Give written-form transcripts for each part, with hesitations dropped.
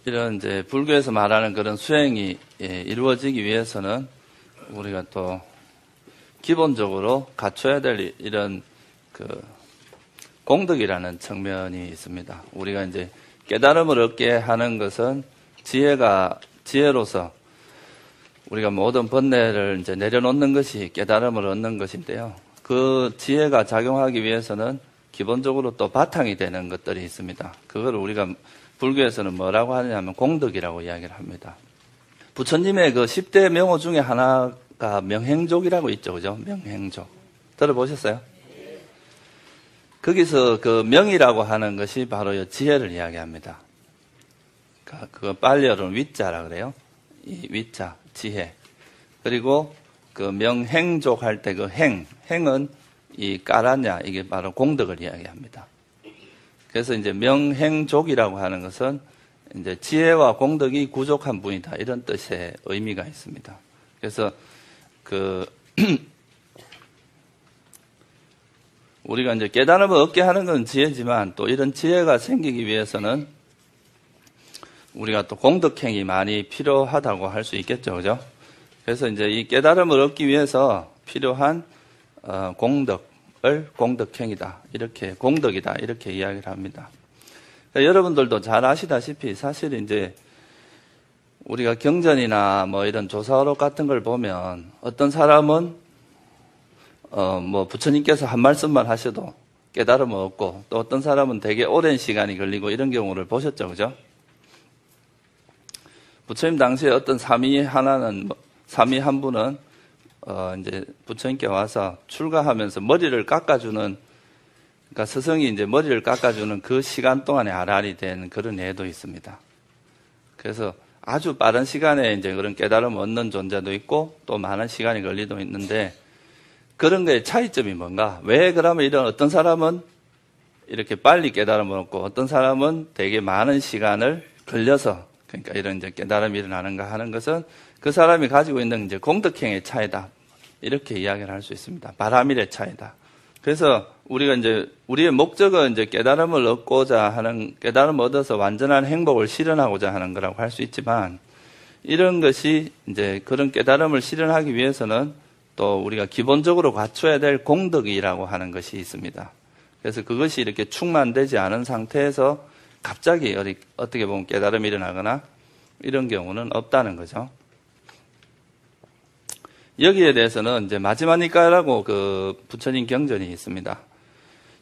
이런 이제 불교에서 말하는 그런 수행이 이루어지기 위해서는 우리가 또 기본적으로 갖춰야 될 이런 그 공덕이라는 측면이 있습니다. 우리가 이제 깨달음을 얻게 하는 것은 지혜로서 우리가 모든 번뇌를 이제 내려놓는 것이 깨달음을 얻는 것인데요. 그 지혜가 작용하기 위해서는 기본적으로 또 바탕이 되는 것들이 있습니다. 그걸 우리가 불교에서는 뭐라고 하냐면 공덕이라고 이야기를 합니다. 부처님의 그 10대 명호 중에 하나가 명행족이라고 있죠. 그죠? 명행족. 들어보셨어요? 거기서 그 명이라고 하는 것이 바로 지혜를 이야기합니다. 그거 빨리어로는 위자라 그래요. 이 위자, 지혜. 그리고 그 명행족 할 때 그 행은 이 까라냐, 이게 바로 공덕을 이야기합니다. 그래서 이제 명행족이라고 하는 것은 이제 지혜와 공덕이 부족한 분이다. 이런 뜻의 의미가 있습니다. 그래서 우리가 이제 깨달음을 얻게 하는 건 지혜지만 또 이런 지혜가 생기기 위해서는 우리가 또 공덕행이 많이 필요하다고 할 수 있겠죠. 그죠? 그래서 이제 이 깨달음을 얻기 위해서 필요한 공덕을 공덕행이다. 이렇게 공덕이다. 이렇게 이야기를 합니다. 그러니까 여러분들도 잘 아시다시피 사실 이제 우리가 경전이나 뭐 이런 조사록 같은 걸 보면 어떤 사람은 뭐 부처님께서 한 말씀만 하셔도 깨달음을 얻고 또 어떤 사람은 되게 오랜 시간이 걸리고 이런 경우를 보셨죠. 그죠? 부처님 당시에 어떤 사미 한 분은 이제 부처님께 와서 출가하면서 머리를 깎아주는, 그러니까 스승이 이제 머리를 깎아주는 그 시간 동안에 아랄이 된 그런 예도 있습니다. 그래서 아주 빠른 시간에 이제 그런 깨달음을 얻는 존재도 있고 또 많은 시간이 걸리도 있는데 그런 거의 차이점이 뭔가? 왜 그러면 이런 어떤 사람은 이렇게 빨리 깨달음을 얻고 어떤 사람은 되게 많은 시간을 걸려서 그러니까 이런 이제 깨달음이 일어나는가 하는 것은 그 사람이 가지고 있는 이제 공덕행의 차이다. 이렇게 이야기를 할 수 있습니다. 바라밀의 차이다. 그래서 우리가 이제 우리의 목적은 이제 깨달음을 얻고자 하는, 깨달음을 얻어서 완전한 행복을 실현하고자 하는 거라고 할 수 있지만 이런 것이 이제 그런 깨달음을 실현하기 위해서는 또 우리가 기본적으로 갖춰야 될 공덕이라고 하는 것이 있습니다. 그래서 그것이 이렇게 충만되지 않은 상태에서 갑자기 어떻게 보면 깨달음이 일어나거나 이런 경우는 없다는 거죠. 여기에 대해서는 이제 마지마니까라고 그 부처님 경전이 있습니다.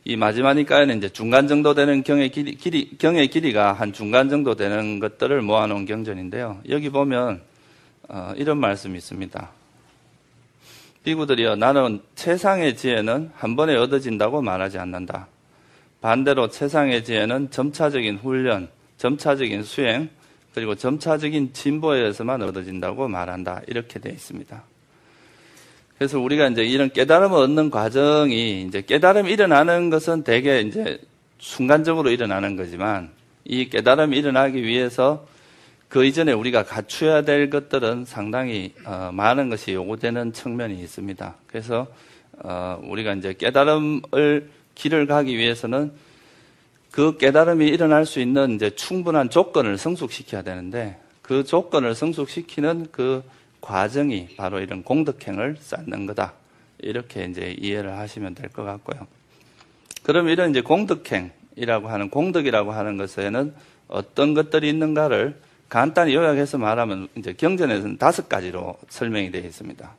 이 마지마니까에는 이제 중간 정도 되는 경의 길이가 한 중간 정도 되는 것들을 모아놓은 경전인데요. 여기 보면 이런 말씀이 있습니다. 비구들이여, 나는 최상의 지혜는 한 번에 얻어진다고 말하지 않는다. 반대로 최상의 지혜는 점차적인 훈련, 점차적인 수행, 그리고 점차적인 진보에 의해서만 얻어진다고 말한다. 이렇게 되어 있습니다. 그래서 우리가 이제 이런 깨달음을 얻는 과정이 이제 깨달음이 일어나는 것은 대개 이제 순간적으로 일어나는 거지만 이 깨달음이 일어나기 위해서 그 이전에 우리가 갖춰야 될 것들은 상당히 많은 것이 요구되는 측면이 있습니다. 그래서 우리가 이제 깨달음을 길을 가기 위해서는 그 깨달음이 일어날 수 있는 이제 충분한 조건을 성숙시켜야 되는데 그 조건을 성숙시키는 그 과정이 바로 이런 공덕행을 쌓는 거다. 이렇게 이제 이해를 하시면 될 것 같고요. 그럼 이런 이제 공덕행이라고 하는, 공덕이라고 하는 것에는 어떤 것들이 있는가를 간단히 요약해서 말하면 이제 경전에서는 5가지로 설명이 되어 있습니다.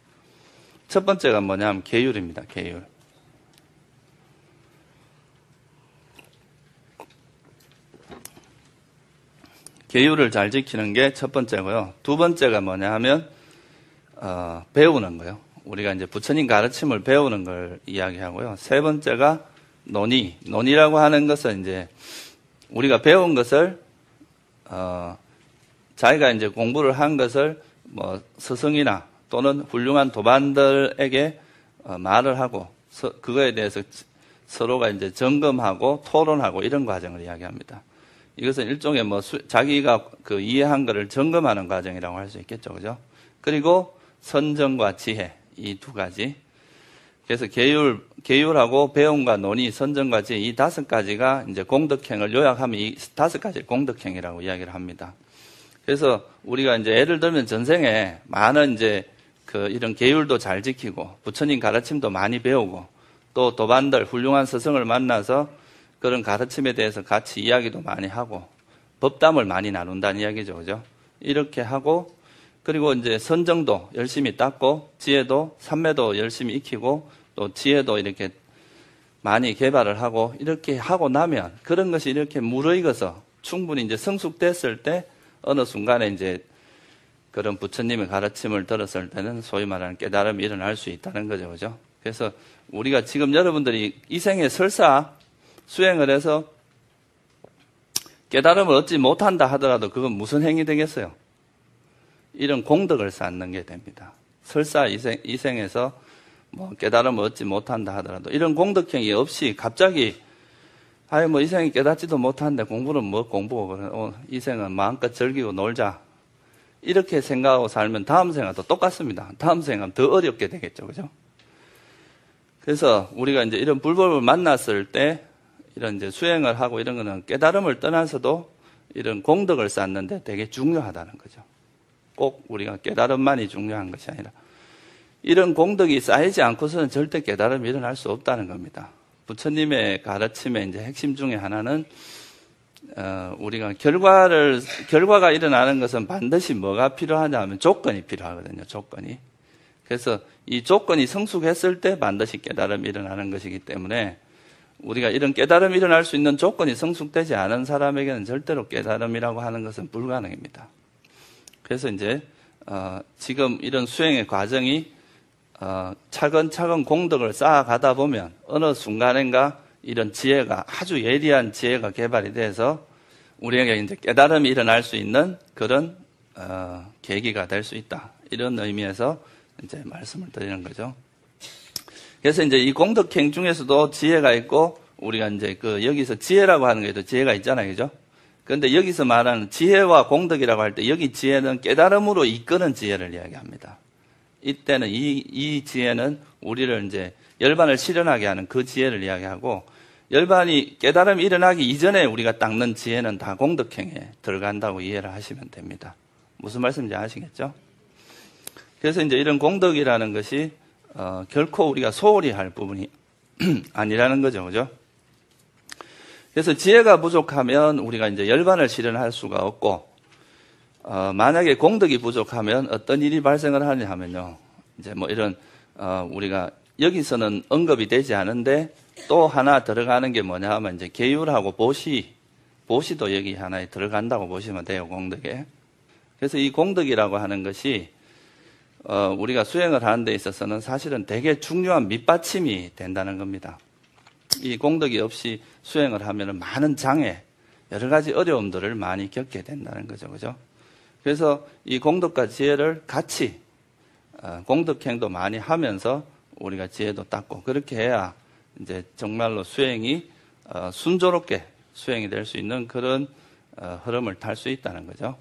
첫 번째가 뭐냐면 계율입니다. 계율. 계율을 잘 지키는 게 첫 번째고요. 두 번째가 뭐냐 하면 배우는 거요. 우리가 이제 부처님 가르침을 배우는 걸 이야기하고요. 세 번째가 논의라고 하는 것은 이제 우리가 배운 것을 자기가 이제 공부를 한 것을 뭐 스승이나 또는 훌륭한 도반들에게 말을 하고 그거에 대해서 서로가 이제 점검하고 토론하고 이런 과정을 이야기합니다. 이것은 일종의 뭐 자기가 그 이해한 것을 점검하는 과정이라고 할 수 있겠죠, 그죠? 그리고 선정과 지혜, 이 두 가지. 그래서 계율하고 배움과 논의, 선정과 지혜 이 5가지가 이제 공덕행을 요약하면 이 5가지 공덕행이라고 이야기를 합니다. 그래서 우리가 이제 예를 들면 전생에 많은 이제 이런 계율도 잘 지키고 부처님 가르침도 많이 배우고 또 도반들 훌륭한 스승을 만나서 그런 가르침에 대해서 같이 이야기도 많이 하고 법담을 많이 나눈다는 이야기죠. 그죠? 이렇게 하고 그리고 이제 선정도 열심히 닦고 지혜도 삼매도 열심히 익히고 또 지혜도 이렇게 많이 개발을 하고 이렇게 하고 나면 그런 것이 이렇게 무르익어서 충분히 이제 성숙됐을 때 어느 순간에 이제 그런 부처님의 가르침을 들었을 때는 소위 말하는 깨달음이 일어날 수 있다는 거죠. 그죠? 그래서 우리가 지금 여러분들이 이 생에 설사 수행을 해서 깨달음을 얻지 못한다 하더라도 그건 무슨 행위 되겠어요? 이런 공덕을 쌓는 게 됩니다. 설사 이 생에서 뭐 깨달음을 얻지 못한다 하더라도 이런 공덕행위 없이 갑자기 이 생에 깨닫지도 못하는데 공부는 뭐 공부고 이 생은 마음껏 즐기고 놀자 이렇게 생각하고 살면 다음 생은 또 똑같습니다. 다음 생은 더 어렵게 되겠죠. 그죠? 그래서 우리가 이제 이런 불법을 만났을 때 이런 이제 수행을 하고 이런 거는 깨달음을 떠나서도 이런 공덕을 쌓는데 되게 중요하다는 거죠. 꼭 우리가 깨달음만이 중요한 것이 아니라 이런 공덕이 쌓이지 않고서는 절대 깨달음이 일어날 수 없다는 겁니다. 부처님의 가르침의 이제 핵심 중에 하나는 우리가 결과가 일어나는 것은 반드시 뭐가 필요하냐 하면 조건이 필요하거든요. 조건이. 그래서 이 조건이 성숙했을 때 반드시 깨달음이 일어나는 것이기 때문에 우리가 이런 깨달음이 일어날 수 있는 조건이 성숙되지 않은 사람에게는 절대로 깨달음이라고 하는 것은 불가능합니다. 그래서 이제 지금 이런 수행의 과정이 차근차근 공덕을 쌓아가다 보면 어느 순간인가 이런 지혜가 아주 예리한 지혜가 개발이 돼서 우리에게 이제 깨달음이 일어날 수 있는 그런 계기가 될 수 있다. 이런 의미에서 이제 말씀을 드리는 거죠. 그래서 이제 이 공덕행 중에서도 지혜가 있고 우리가 이제 여기서 지혜라고 하는 게도 지혜가 있잖아요. 그죠? 그런데 여기서 말하는 지혜와 공덕이라고 할 때 여기 지혜는 깨달음으로 이끄는 지혜를 이야기합니다. 이때는 이 지혜는 우리를 이제 열반을 실현하게 하는 그 지혜를 이야기하고 열반이 깨달음이 일어나기 이전에 우리가 닦는 지혜는 다 공덕행에 들어간다고 이해를 하시면 됩니다. 무슨 말씀인지 아시겠죠? 그래서 이제 이런 공덕이라는 것이 결코 우리가 소홀히 할 부분이 아니라는 거죠. 그죠? 그래서 지혜가 부족하면 우리가 이제 열반을 실현할 수가 없고 만약에 공덕이 부족하면 어떤 일이 발생을 하냐 하면요. 이제 뭐 이런 우리가 여기서는 언급이 되지 않은데 또 하나 들어가는 게 뭐냐 하면 이제 계율하고 보시도 여기 하나에 들어간다고 보시면 돼요. 공덕에. 그래서 이 공덕이라고 하는 것이 우리가 수행을 하는 데 있어서는 사실은 되게 중요한 밑받침이 된다는 겁니다. 이 공덕이 없이 수행을 하면 많은 장애, 여러 가지 어려움들을 많이 겪게 된다는 거죠. 그죠? 그래서 이 공덕과 지혜를 같이 공덕행도 많이 하면서 우리가 지혜도 닦고 그렇게 해야 이제 정말로 수행이 순조롭게 수행이 될 수 있는 그런 흐름을 탈 수 있다는 거죠.